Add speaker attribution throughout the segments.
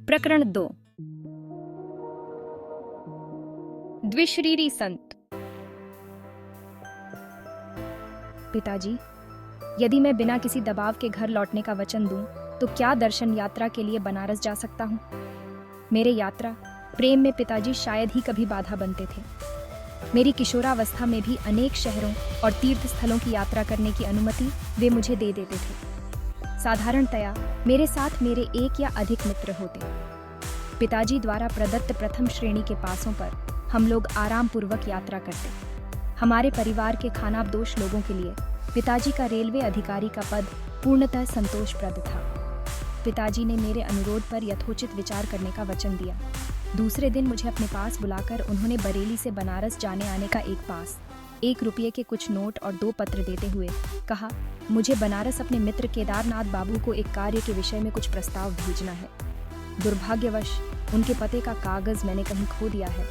Speaker 1: प्रकरण 2। द्विशरीरी संत। पिताजी, यदि मैं बिना किसी दबाव के घर लौटने का वचन दूं, तो क्या दर्शन यात्रा के लिए बनारस जा सकता हूं? मेरे यात्रा प्रेम में पिताजी शायद ही कभी बाधा बनते थे। मेरी किशोरावस्था में भी अनेक शहरों और तीर्थ स्थलों की यात्रा करने की अनुमति वे मुझे दे देते थे। साधारणतया मेरे साथ मेरे एक या अधिक मित्र होते। पिताजी द्वारा प्रदत्त प्रथम श्रेणी के पासों पर हम लोग आराम पूर्वक यात्रा करते। हमारे परिवार के खानाबदोश लोगों के लिए पिताजी का रेलवे अधिकारी का पद पूर्णतः संतोषप्रद था। पिताजी ने मेरे अनुरोध पर यथोचित विचार करने का वचन दिया। दूसरे दिन मुझे अपने पास बुलाकर उन्होंने बरेली से बनारस जाने आने का एक पास, 1 रुपये के कुछ नोट और 2 पत्र देते हुए कहा, मुझे बनारस अपने मित्र केदारनाथ बाबू को एक कार्य के विषय में कुछ प्रस्ताव भेजना है। दुर्भाग्यवश उनके पते का कागज मैंने कहीं खो दिया है,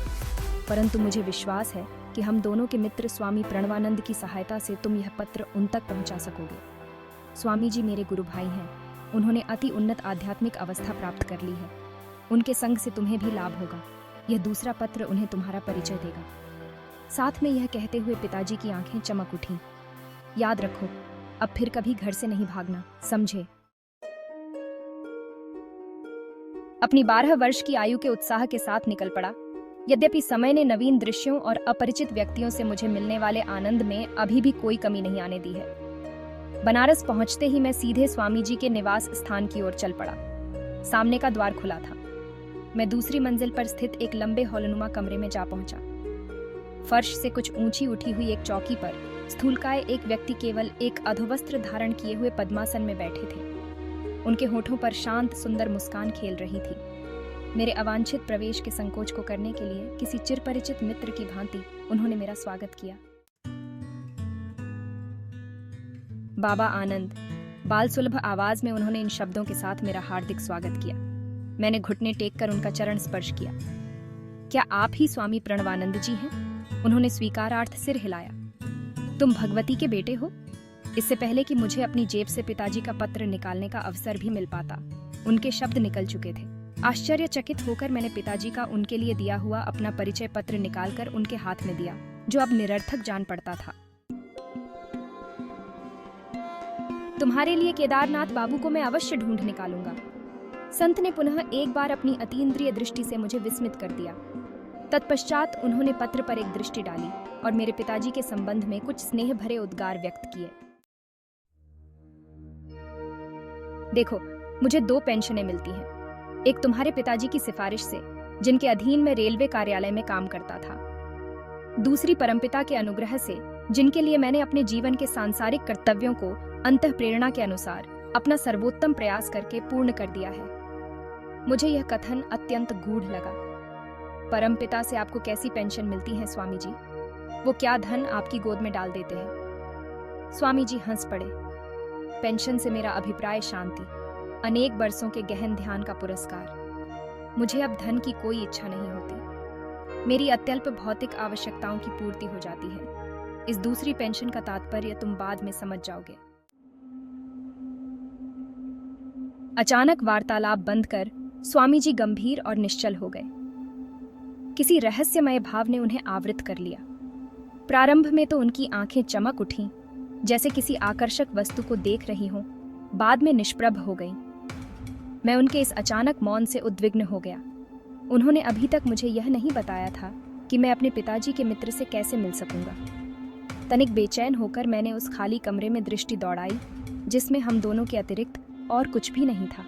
Speaker 1: परंतु मुझे विश्वास है कि हम दोनों के मित्र स्वामी प्रणवानंद की सहायता से तुम यह पत्र उन तक पहुंचा सकोगे। स्वामी जी मेरे गुरु भाई हैं। उन्होंने अति उन्नत आध्यात्मिक अवस्था प्राप्त कर ली है। उनके संग से तुम्हें भी लाभ होगा। यह दूसरा पत्र उन्हें तुम्हारा परिचय देगा। साथ में यह कहते हुए पिताजी की आंखें चमक उठीं। याद रखो, अब फिर कभी घर से नहीं भागना, समझे? अपनी 12 वर्ष की आयु के उत्साह के साथ निकल पड़ा। यद्यपि समय ने नवीन दृश्यों और अपरिचित व्यक्तियों से मुझे मिलने वाले आनंद में अभी भी कोई कमी नहीं आने दी है। बनारस पहुंचते ही मैं सीधे स्वामी जी के निवास स्थान की ओर चल पड़ा। सामने का द्वार खुला था। मैं दूसरी मंजिल पर स्थित एक लंबे हॉलनुमा कमरे में जा पहुंचा। फर्श से कुछ ऊंची उठी हुई एक चौकी पर स्थूलकाय एक व्यक्ति केवल एक अधोवस्त्र धारण किए हुए पद्मासन में बैठे थे। उनके होठों पर शांत सुंदर मुस्कान खेल रही थी। मेरे अवांछित प्रवेश के संकोच को करने के लिए किसी चिरपरिचित मित्र की भांति उन्होंने मेरा स्वागत किया। बाबा आनंद, बाल सुलभ आवाज में उन्होंने इन शब्दों के साथ मेरा हार्दिक स्वागत किया। मैंने घुटने टेक कर उनका चरण स्पर्श किया। क्या आप ही स्वामी प्रणवानंद जी हैं? उन्होंने स्वीकारार्थ सिर हिलाया। तुम भगवती के बेटे हो? इससे पहले कि मुझे अपनी जेब से पिताजी का पत्र निकालने का अवसर भी मिल पाता, उनके शब्द निकल चुके थे। आश्चर्यचकित होकर मैंने पिताजी का उनके लिए दिया हुआ अपना परिचय पत्र निकालकर उनके हाथ में दिया, जो अब निरर्थक जान पड़ता था। तुम्हारे लिए केदारनाथ बाबू को मैं अवश्य ढूंढ निकालूंगा। संत ने पुनः एक बार अपनी अतीन्द्रिय दृष्टि से मुझे विस्मित कर दिया। तत्पश्चात उन्होंने पत्र पर एक दृष्टि डाली और मेरे पिताजी के संबंध में कुछ स्नेह भरे उद्गार व्यक्त किए। देखो, मुझे 2 पेंशनें मिलती हैं। एक तुम्हारे पिताजी की सिफारिश से, जिनके अधीन मैं रेलवे कार्यालय में काम करता था। दूसरी परमपिता के अनुग्रह से, जिनके लिए मैंने अपने जीवन के सांसारिक कर्तव्यों को अंतःप्रेरणा के अनुसार अपना सर्वोत्तम प्रयास करके पूर्ण कर दिया है। मुझे यह कथन अत्यंत गूढ़ लगा। परमपिता से आपको कैसी पेंशन मिलती है स्वामी जी? वो क्या धन आपकी गोद में डाल देते हैं? स्वामी जी हंस पड़े। पेंशन से मेरा अभिप्राय शांति, अनेक बरसों के गहन ध्यान का पुरस्कार। मुझे अब धन की कोई इच्छा नहीं होती। मेरी अत्यल्प भौतिक आवश्यकताओं की पूर्ति हो जाती है। इस दूसरी पेंशन का तात्पर्य तुम बाद में समझ जाओगे। अचानक वार्तालाप बंद कर स्वामी जी गंभीर और निश्चल हो गए। किसी रहस्यमय भाव ने उन्हें आवृत कर लिया। प्रारंभ में तो उनकी आंखें चमक उठीं, जैसे किसी आकर्षक वस्तु को देख रही हों, बाद में निष्प्रभ हो गईं। मैं उनके इस अचानक मौन से उद्विग्न हो गया। उन्होंने अभी तक मुझे यह नहीं बताया था कि मैं अपने पिताजी के मित्र से कैसे मिल सकूंगा। तनिक बेचैन होकर मैंने उस खाली कमरे में दृष्टि दौड़ाई, जिसमें हम दोनों के अतिरिक्त और कुछ भी नहीं था।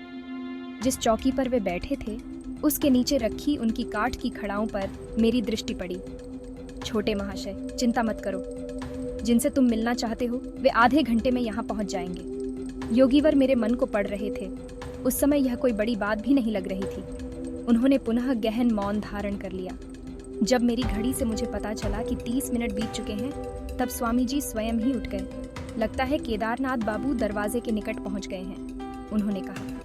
Speaker 1: जिस चौकी पर वे बैठे थे, उसके नीचे रखी उनकी काठ की खड़ाओं पर मेरी दृष्टि पड़ी। छोटे महाशय, चिंता मत करो। जिनसे तुम मिलना चाहते हो, वे आधे घंटे में यहाँ पहुँच जाएंगे। योगीवर मेरे मन को पढ़ रहे थे। उस समय यह कोई बड़ी बात भी नहीं लग रही थी। उन्होंने पुनः गहन मौन धारण कर लिया। जब मेरी घड़ी से मुझे पता चला कि 30 मिनट बीत चुके हैं, तब स्वामी जी स्वयं ही उठ गए। लगता है केदारनाथ बाबू दरवाजे के निकट पहुँच गए हैं, उन्होंने कहा।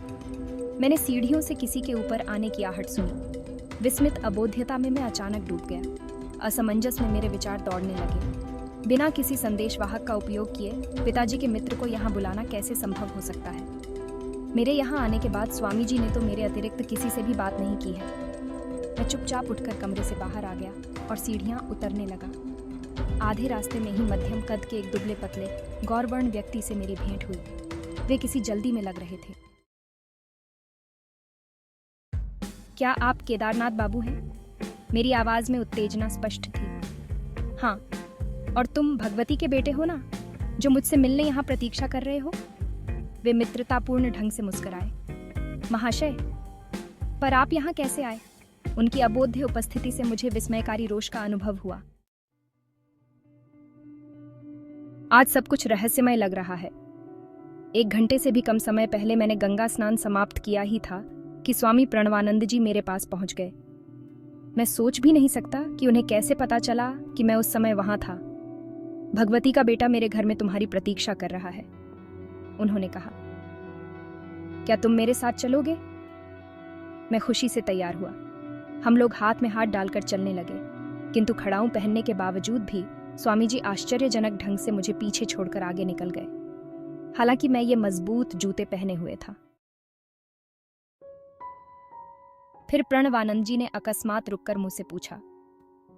Speaker 1: मैंने सीढ़ियों से किसी के ऊपर आने की आहट सुनी। विस्मित अबोध्यता में मैं अचानक डूब गया। असमंजस में मेरे विचार दौड़ने लगे। बिना किसी संदेशवाहक का उपयोग किए पिताजी के मित्र को यहाँ बुलाना कैसे संभव हो सकता है? मेरे यहाँ आने के बाद स्वामी जी ने तो मेरे अतिरिक्त किसी से भी बात नहीं की है। मैं चुपचाप उठकर कमरे से बाहर आ गया और सीढ़ियाँ उतरने लगा। आधे रास्ते में ही मध्यम कद के एक दुबले पतले गौरवर्ण व्यक्ति से मेरी भेंट हुई। वे किसी जल्दी में लग रहे थे। क्या आप केदारनाथ बाबू हैं? मेरी आवाज में उत्तेजना स्पष्ट थी। हाँ, और तुम भगवती के बेटे हो ना, जो मुझसे मिलने यहाँ प्रतीक्षा कर रहे हो? वे मित्रतापूर्ण ढंग से मुस्कुराए। महाशय, पर आप यहाँ कैसे आए? उनकी अबोध्य उपस्थिति से मुझे विस्मयकारी रोष का अनुभव हुआ। आज सब कुछ रहस्यमय लग रहा है। 1 घंटे से भी कम समय पहले मैंने गंगा स्नान समाप्त किया ही था कि स्वामी प्रणवानंद जी मेरे पास पहुंच गए। मैं सोच भी नहीं सकता कि उन्हें कैसे पता चला कि मैं उस समय वहां था। भगवती का बेटा मेरे घर में तुम्हारी प्रतीक्षा कर रहा है, उन्होंने कहा। क्या तुम मेरे साथ चलोगे? मैं खुशी से तैयार हुआ। हम लोग हाथ में हाथ डालकर चलने लगे, किंतु खड़ाऊं पहनने के बावजूद भी स्वामी जी आश्चर्यजनक ढंग से मुझे पीछे छोड़कर आगे निकल गए। हालांकि मैं ये मजबूत जूते पहने हुए था। फिर प्रणवानंद जी ने अकस्मात रुककर मुझसे पूछा,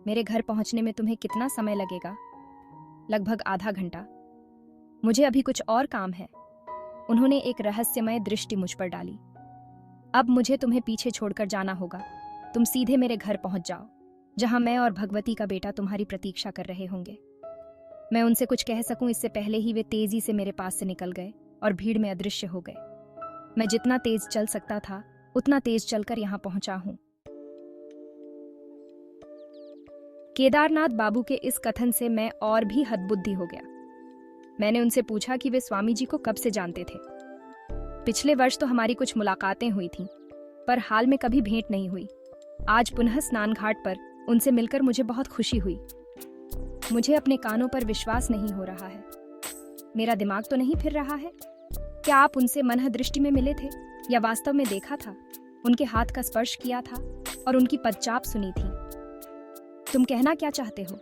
Speaker 1: मेरे घर पहुंचने में तुम्हें कितना समय लगेगा? लगभग आधा घंटा। मुझे अभी कुछ और काम है। उन्होंने एक रहस्यमय दृष्टि मुझ पर डाली। अब मुझे तुम्हें पीछे छोड़कर जाना होगा। तुम सीधे मेरे घर पहुंच जाओ, जहां मैं और भगवती का बेटा तुम्हारी प्रतीक्षा कर रहे होंगे। मैं उनसे कुछ कह सकूं इससे पहले ही वे तेजी से मेरे पास से निकल गए और भीड़ में अदृश्य हो गए। मैं जितना तेज चल सकता था उतना तेज चलकर यहां पहुंचा हूं। केदारनाथ बाबू के इस कथन से मैं और भी हतबुद्धि हो गया। मैंने उनसे पूछा कि वे स्वामी जी को कब से जानते थे। पिछले वर्ष तो हमारी कुछ मुलाकातें हुई थीं, पर हाल में कभी भेंट नहीं हुई। आज पुनः स्नान घाट पर उनसे मिलकर मुझे बहुत खुशी हुई। मुझे अपने कानों पर विश्वास नहीं हो रहा है। मेरा दिमाग तो नहीं फिर रहा है। क्या आप उनसे मनः दृष्टि में मिले थे या वास्तव में देखा था, उनके हाथ का स्पर्श किया था और उनकी पदचाप सुनी थी? तुम कहना क्या चाहते हो?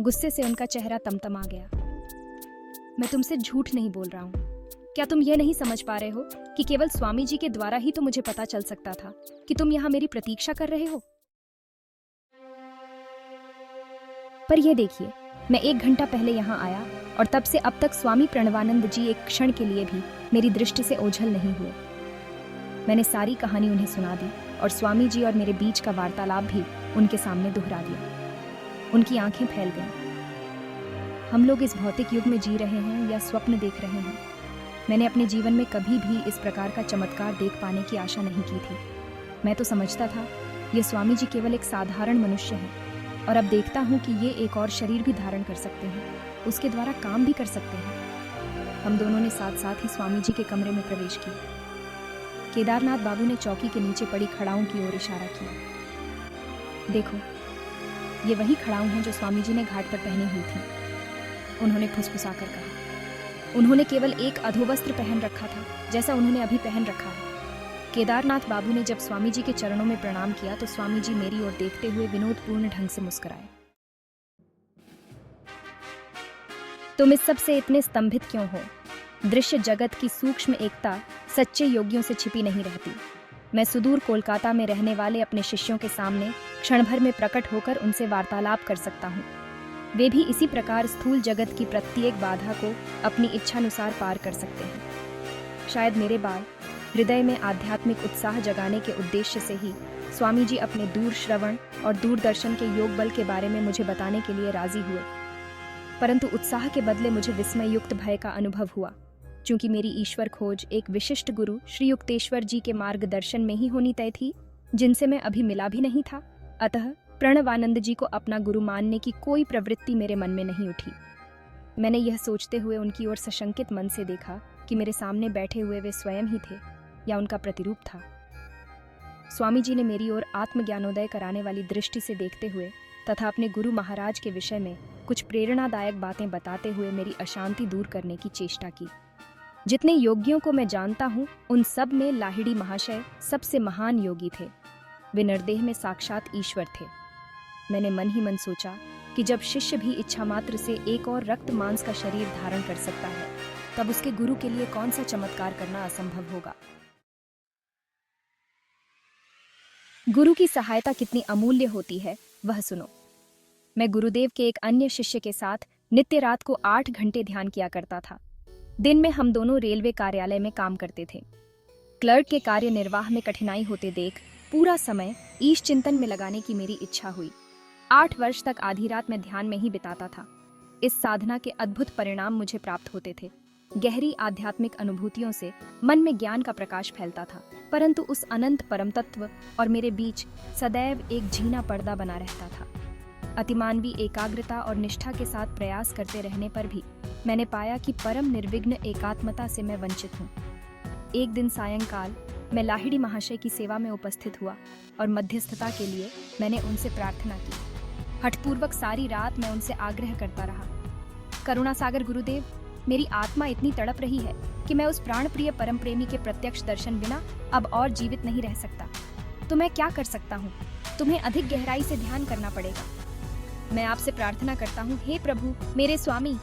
Speaker 1: गुस्से से उनका चेहरा तमतमा गया। मैं तुमसे झूठ नहीं बोल रहा हूँ। क्या तुम ये नहीं समझ पा रहे हो कि केवल स्वामी जी के द्वारा ही तो मुझे पता चल सकता था कि तुम यहाँ मेरी प्रतीक्षा कर रहे हो? पर यह देखिए, मैं 1 घंटा पहले यहाँ आया और तब से अब तक स्वामी प्रणवानंद जी एक क्षण के लिए भी मेरी दृष्टि से ओझल नहीं हुए। मैंने सारी कहानी उन्हें सुना दी और स्वामी जी और मेरे बीच का वार्तालाप भी उनके सामने दोहरा दिया। उनकी आंखें फैल गईं। हम लोग इस भौतिक युग में जी रहे हैं या स्वप्न देख रहे हैं? मैंने अपने जीवन में कभी भी इस प्रकार का चमत्कार देख पाने की आशा नहीं की थी। मैं तो समझता था ये स्वामी जी केवल एक साधारण मनुष्य हैं, और अब देखता हूँ कि ये एक और शरीर भी धारण कर सकते हैं, उसके द्वारा काम भी कर सकते हैं। हम दोनों ने साथ साथ ही स्वामी जी के कमरे में प्रवेश किया। केदारनाथ बाबू ने चौकी के नीचे पड़ी खड़ाऊं की ओर इशारा किया। देखो, ये वही खड़ाऊं हैं जो स्वामी जी ने घाट पर पहनी हुई थी, उन्होंने फुसफुसाकर कहा। उन्होंने केवल एक अधोवस्त्र पहन रखा था, जैसा उन्होंने अभी पहन रखा है। केदारनाथ बाबू ने जब स्वामी जी के चरणों में प्रणाम किया तो स्वामी जी मेरी ओर देखते हुए विनोदपूर्ण ढंग से मुस्कुराए। तुम इस सब से इतने स्तंभित क्यों हो? दृश्य जगत की सूक्ष्म एकता सच्चे योगियों से छिपी नहीं रहती। मैं सुदूर कोलकाता में रहने वाले अपने शिष्यों के सामने क्षण भर में प्रकट होकर उनसे वार्तालाप कर सकता हूँ। वे भी इसी प्रकार स्थूल जगत की प्रत्येक बाधा को अपनी इच्छानुसार पार कर सकते हैं। शायद मेरे बाद हृदय में आध्यात्मिक उत्साह जगाने के उद्देश्य से ही स्वामी जी अपने दूर श्रवण और दूरदर्शन के योग बल के बारे में मुझे बताने के लिए राजी हुए। परंतु उत्साह के बदले मुझे विस्मय युक्त भय का अनुभव हुआ, क्योंकि मेरी ईश्वर खोज एक विशिष्ट गुरु श्री युक्तेश्वर जी के मार्गदर्शन में ही होनी तय थी, जिनसे मैं अभी मिला भी नहीं था। अतः प्रणवानंद जी को अपना गुरु मानने की कोई प्रवृत्ति मेरे मन में नहीं उठी। मैंने यह सोचते हुए उनकी ओर सशंकित मन से देखा कि मेरे सामने बैठे हुए वे स्वयं ही थे या उनका प्रतिरूप था। स्वामी जी ने मेरी ओर आत्मज्ञानोदय कराने वाली दृष्टि से देखते हुए तथा अपने गुरु महाराज के विषय में कुछ प्रेरणादायक बातें बताते हुए मेरी अशांति दूर करने की चेष्टा की। जितने योगियों को मैं जानता हूँ, उन सब में लाहिड़ी महाशय सबसे महान योगी थे। वे निर्देह में साक्षात ईश्वर थे। मैंने मन ही मन सोचा कि जब शिष्य भी इच्छा मात्र से एक और रक्त मांस का शरीर धारण कर सकता है, तब उसके गुरु के लिए कौन सा चमत्कार करना असंभव होगा। गुरु की सहायता कितनी अमूल्य होती है, वह सुनो। मैं गुरुदेव के एक अन्य शिष्य के साथ नित्य रात को 8 घंटे ध्यान किया करता था। दिन में हम दोनों रेलवे कार्यालय में काम करते थे। क्लर्क के कार्य निर्वाह में कठिनाई होते देख पूरा समय ईश चिंतन में लगाने की मेरी इच्छा हुई। 8 वर्ष तक आधी रात में ध्यान में ही बिताता था। इस साधना के अद्भुत परिणाम मुझे प्राप्त होते थे। गहरी आध्यात्मिक अनुभूतियों से मन में ज्ञान का प्रकाश फैलता था, परंतु उस अनंत परम तत्व और मेरे बीच सदैव एक झीना पर्दा बना रहता था। अतिमानवी एकाग्रता और निष्ठा के साथ प्रयास करते रहने पर भी मैंने पाया कि परम निर्विघ्न एकात्मता से मैं वंचित हूँ। एक दिन सायंकाल मैं लाहिड़ी महाशय की सेवा में उपस्थित हुआ और मध्यस्थता के लिए मैंने उनसे प्रार्थना की। हठपूर्वक सारी रात मैं उनसे आग्रह करता रहा, करुणा सागर गुरुदेव, मेरी आत्मा इतनी तड़प रही है कि मैं उस प्राण प्रिय परम प्रेमी के प्रत्यक्ष दर्शन बिना अब और जीवित नहीं रह सकता। तो मैं क्या कर सकता हूँ? तुम्हें अधिक गहराई से ध्यान करना पड़ेगा। मैं आपसे प्रार्थना करता हूँ, हे प्रभु मेरे स्वामी,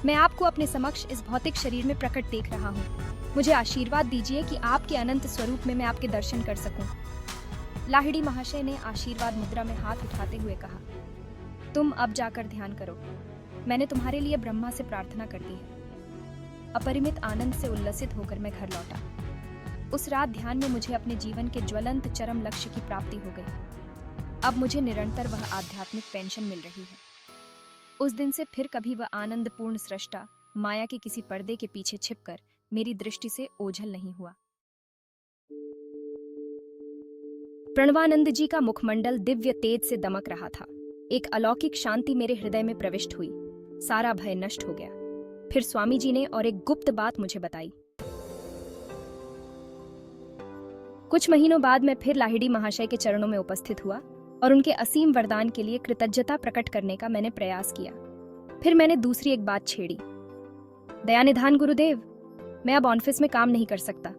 Speaker 1: मैं आपको अपने समक्ष इस भौतिक शरीर में प्रकट देख रहा हूँ। मुझे आशीर्वाद दीजिए कि आपके अनंत स्वरूप में मैं आपके दर्शन कर सकूं। लाहिड़ी महाशय ने आशीर्वाद मुद्रा में हाथ उठाते हुए कहा, तुम अब जाकर ध्यान करो। मैंने तुम्हारे लिए ब्रह्मा से प्रार्थना कर दी है। अपरिमित आनंद से उल्लसित होकर मैं घर लौटा। उस रात ध्यान में मुझे अपने जीवन के ज्वलंत चरम लक्ष्य की प्राप्ति हो गई। अब मुझे निरंतर वह आध्यात्मिक पेंशन मिल रही है। उस दिन से फिर कभी वह आनंदपूर्ण सृष्टा माया के किसी पर्दे के पीछे छिपकर मेरी दृष्टि से ओझल नहीं हुआ। प्रणवानंद जी का मुखमंडल दिव्य तेज से दमक रहा था। एक अलौकिक शांति मेरे हृदय में प्रविष्ट हुई। सारा भय नष्ट हो गया। फिर स्वामी जी ने और एक गुप्त बात मुझे बताई। कुछ महीनों बाद मैं फिर लाहिड़ी महाशय के चरणों में उपस्थित हुआ और उनके असीम वरदान के लिए कृतज्ञता प्रकट करने का मैंने प्रयास किया। फिर मैंने दूसरी एक बात छेड़ी। दयानिधान गुरुदेव, मैं अब ऑफिस में काम नहीं कर सकता।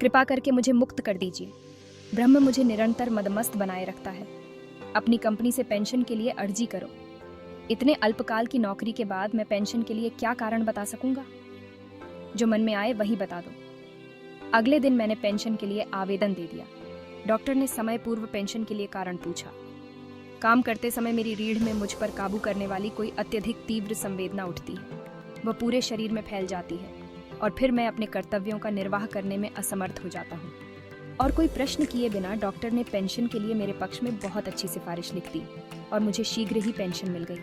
Speaker 1: कृपा करके मुझे मुक्त कर दीजिए। ब्रह्म मुझे निरंतर मदमस्त बनाए रखता है। अपनी कंपनी से पेंशन के लिए अर्जी करो। इतने अल्पकाल की नौकरी के बाद मैं पेंशन के लिए क्या कारण बता सकूंगा? जो मन में आए वही बता दो। अगले दिन मैंने पेंशन के लिए आवेदन दे दिया। डॉक्टर ने समय पूर्व पेंशन के लिए कारण पूछा। काम करते समय मेरी रीढ़ में मुझ पर काबू करने वाली कोई अत्यधिक तीव्र संवेदना उठती है। वह पूरे शरीर में फैल जाती है और फिर मैं अपने कर्तव्यों का निर्वाह करने में असमर्थ हो जाता हूँ। और कोई प्रश्न किए बिना डॉक्टर ने पेंशन के लिए मेरे पक्ष में बहुत अच्छी सिफारिश लिख दी और मुझे शीघ्र ही पेंशन मिल गई।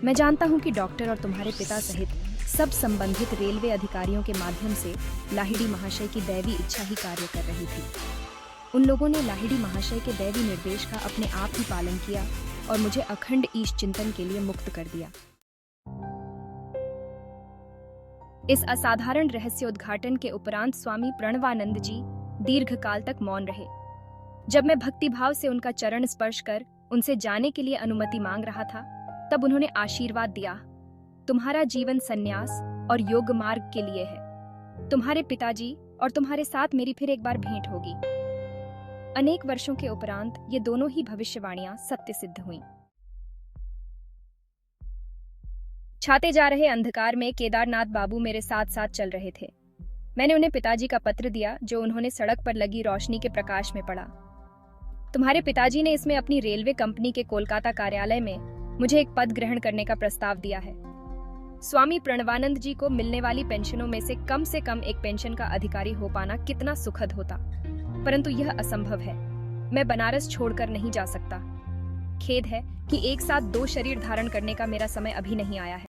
Speaker 1: मैं जानता हूँ कि डॉक्टर और तुम्हारे पिता सहित सब संबंधित रेलवे अधिकारियों के माध्यम से लाहिड़ी महाशय की दैवी इच्छा ही कार्य कर रही थी। उन लोगों ने लाहिड़ी महाशय के दैवी निर्देश का अपने आप ही पालन किया और मुझे अखंड ईश चिंतन के लिए मुक्त कर दिया। इस असाधारण रहस्योद्घाटन के उपरांत स्वामी प्रणवानंद जी दीर्घकाल तक मौन रहे। जब मैं भक्तिभाव से उनका चरण स्पर्श कर उनसे जाने के लिए अनुमति मांग रहा था, तब उन्होंने आशीर्वाद दिया, तुम्हारा जीवन संन्यास और योग मार्ग के लिए है। तुम्हारे पिताजी और तुम्हारे साथ मेरी फिर एक बार भेंट होगी। अनेक वर्षों के उपरांत ये दोनों ही भविष्यवाणियां सत्य सिद्ध हुईं। छाते जा रहे अंधकार में केदारनाथ बाबू मेरे साथ साथ चल रहे थे। मैंने उन्हें पिताजी का पत्र दिया, जो उन्होंने सड़क पर लगी रोशनी के प्रकाश में पढ़ा। तुम्हारे पिताजी ने इसमें अपनी रेलवे कंपनी के कोलकाता कार्यालय में मुझे एक पद ग्रहण करने का प्रस्ताव दिया है। स्वामी प्रणवानंद जी को मिलने वाली पेंशनों में से कम एक पेंशन का अधिकारी हो पाना कितना सुखद होता, परंतु यह असंभव है। मैं बनारस छोड़कर नहीं जा सकता। खेद है कि एक साथ 2 शरीर धारण करने का मेरा समय अभी नहीं आया है।